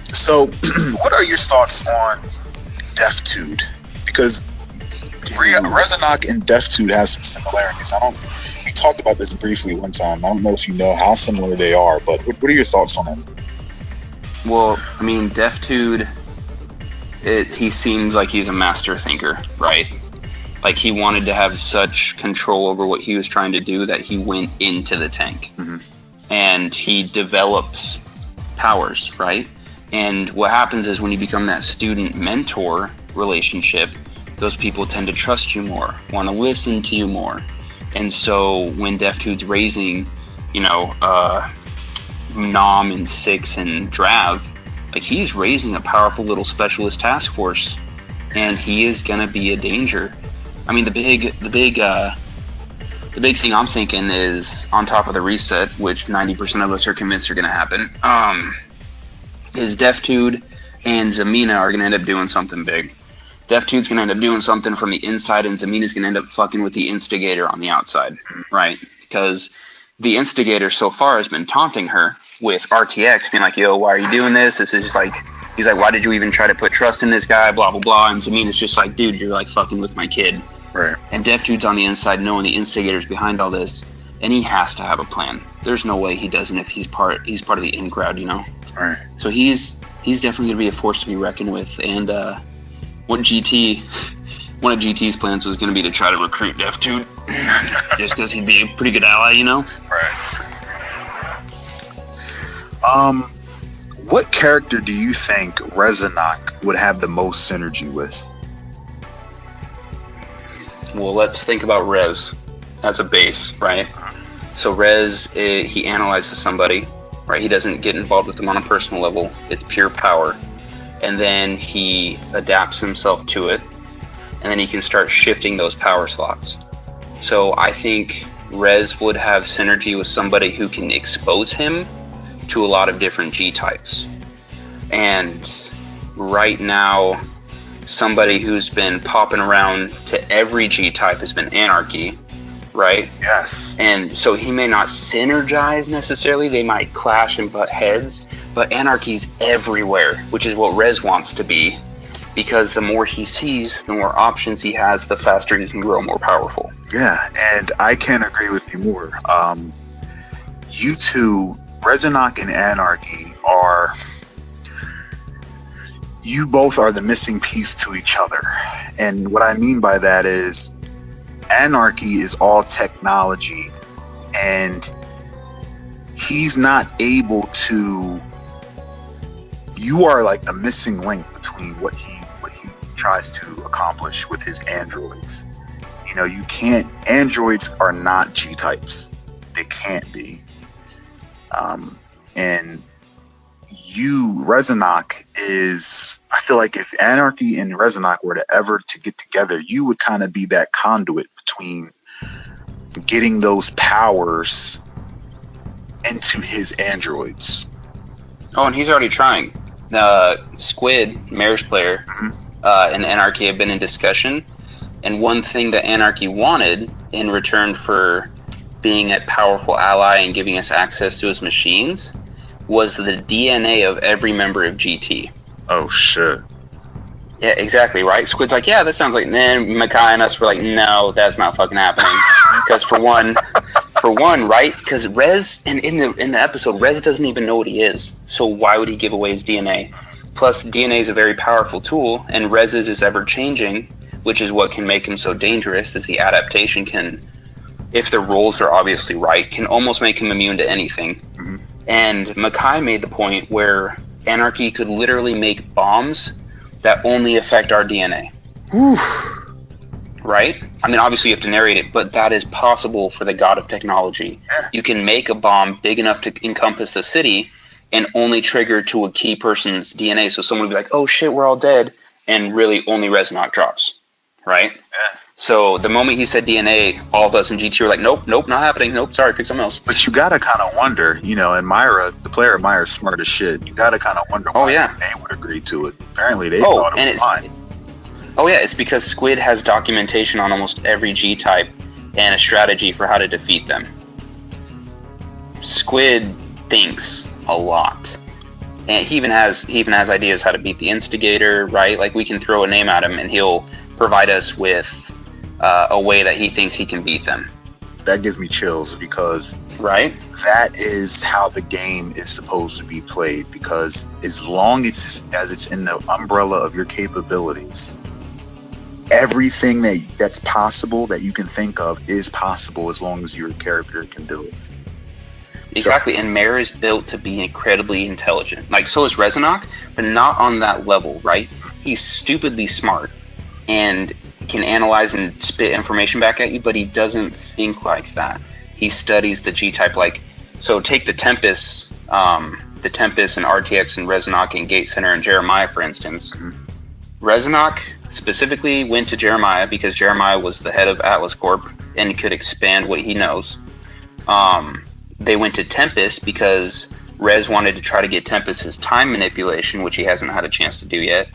So, what are your thoughts on Deftitude? Because Rezinoc and Deftitude has some similarities. We talked about this briefly one time. I don't know if you know how similar they are, but what are your thoughts on them? Well, I mean, Deftitude, he seems like he's a master thinker, right? Like he wanted to have such control over what he was trying to do that he went into the tank. Mm-hmm. And he develops powers, right? And what happens is when you become that student-mentor relationship, those people tend to trust you more, want to listen to you more. And so when Deftitude's raising, Nom and Six and Drav, like he's raising a powerful little specialist task force, and he is gonna be a danger. I mean, the big thing I'm thinking is on top of the reset, which 90% of us are convinced are gonna happen. Is Deftitude and Zamina are gonna end up doing something big. Deftitude's gonna end up doing something from the inside, and Zamina's gonna end up fucking with the instigator on the outside, right? Because the instigator so far has been taunting her with RTX, being like, yo, why are you doing this? This is just like, he's like, why did you even try to put trust in this guy? Blah, blah, blah. And Zamina's just like, dude, you're like fucking with my kid. Right. And Deftitude's on the inside knowing the instigator's behind all this, and he has to have a plan. There's no way he doesn't if he's part of the in crowd, Right. So he's definitely going to be a force to be reckoned with. And one of GT's plans was going to be to try to recruit Deftitude, just because he'd be a pretty good ally, Right. What character do you think Rezinoc would have the most synergy with? Well, let's think about Rez as a base, right? So Rez, he analyzes somebody, right? He doesn't get involved with them on a personal level. It's pure power. And then he adapts himself to it, and then he can start shifting those power slots. So I think Rez would have synergy with somebody who can expose him to a lot of different G-types. And right now, somebody who's been popping around to every G-type has been Anarchy, right? Yes. And so he may not synergize necessarily, they might clash and butt heads, but Anarchy's everywhere, which is what Rez wants to be, because the more he sees, the more options he has, the faster he can grow more powerful. Yeah, and I can't agree with you more. You two, Rezinoc and Anarchy, you both are the missing piece to each other. And what I mean by that is Anarchy is all technology, and he's not able to. You are like the missing link between what he tries to accomplish with his androids. You can't. Androids are not G-types. They can't be. And you, Rezinoc, is. I feel like if Anarchy and Rezinoc were to ever to get together, you would kind of be that conduit between getting those powers into his androids. Oh, and he's already trying. Squid, Mare's player, and Anarchy have been in discussion, and one thing that Anarchy wanted in return for being a powerful ally and giving us access to his machines was the DNA of every member of GT. Oh shit. Yeah, exactly, right? Squid's like, yeah, that sounds like, and then Makai and us were like, no, that's not fucking happening. Because for one, right? Because Rez, and in the episode, Rez doesn't even know what he is. So why would he give away his DNA? Plus, DNA is a very powerful tool, and Rez's is ever changing, which is what can make him so dangerous, is the adaptation can, if the roles are obviously right, can almost make him immune to anything. Mm-hmm. And Makai made the point where Anarchy could literally make bombs that only affect our DNA. Oof. Right? I mean, obviously you have to narrate it, but that is possible for the god of technology. You can make a bomb big enough to encompass the city and only trigger to a key person's DNA. So someone would be like, oh shit, we're all dead. And really only Rezinoc drops. Right? Yeah. So the moment he said DNA, all of us in GT were like, nope, not happening. Nope, sorry, pick something else. But you gotta kind of wonder, and Myra, the player Myra's smart as shit. You gotta kind of wonder why they would agree to it. Apparently they thought it was fine. Oh yeah, it's because Squid has documentation on almost every G-type and a strategy for how to defeat them. Squid thinks a lot. And he even has ideas how to beat the instigator, right? Like, we can throw a name at him and he'll provide us with a way that he thinks he can beat them. That gives me chills, because right, that is how the game is supposed to be played. Because as long as it's in the umbrella of your capabilities, everything that's possible that you can think of is possible, as long as your character can do it. Exactly. And Mare is built to be incredibly intelligent. Like, so is Rezinoc, but not on that level, right? He's stupidly smart and can analyze and spit information back at you, but he doesn't think like that. He studies the G-type. Like, so take the Tempest and RTX and Rezinoc and Gate Center and Jeremiah, for instance. Rezinoc specifically went to Jeremiah because Jeremiah was the head of Atlas Corp and could expand what he knows. They went to Tempest because Rez wanted to try to get Tempest his time manipulation, which he hasn't had a chance to do yet,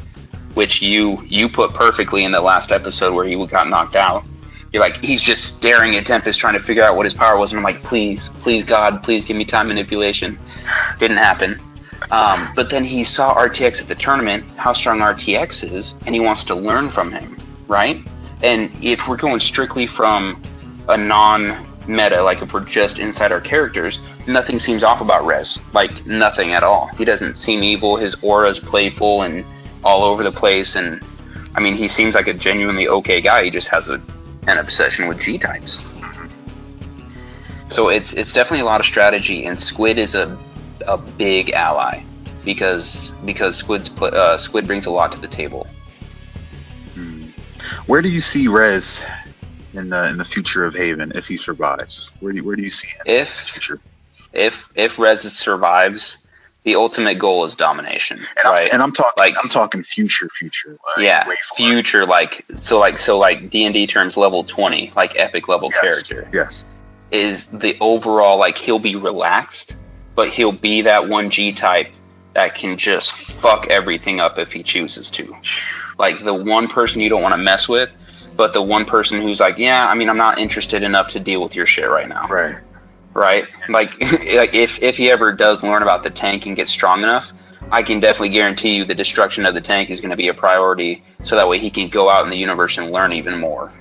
which you put perfectly in the last episode where he got knocked out. You're like, he's just staring at Tempest trying to figure out what his power was, and I'm like, please God, please give me time manipulation. Didn't happen. But then he saw RTX at the tournament, how strong RTX is, and he wants to learn from him, right? And if we're going strictly from a non-meta, like if we're just inside our characters, nothing seems off about Rez. Like, nothing at all. He doesn't seem evil. His aura's playful and all over the place, and I mean, he seems like a genuinely okay guy. He just has an obsession with G-types. So it's definitely a lot of strategy, and Squid is a big ally because Squid brings a lot to the table. Where do you see Rez in the future of Haven if he survives? Where do you see him in the future? If Rez survives, the ultimate goal is domination, right? I'm talking future. Like, yeah, future, like D&D terms, level 20, like epic level character. Yes, is the overall, like, he'll be relaxed, but he'll be that one G-type that can just fuck everything up if he chooses to. Like, the one person you don't want to mess with, but the one person who's like, yeah, I mean, I'm not interested enough to deal with your shit right now. Right? Like if he ever does learn about the tank and gets strong enough, I can definitely guarantee you the destruction of the tank is going to be a priority, so that way he can go out in the universe and learn even more.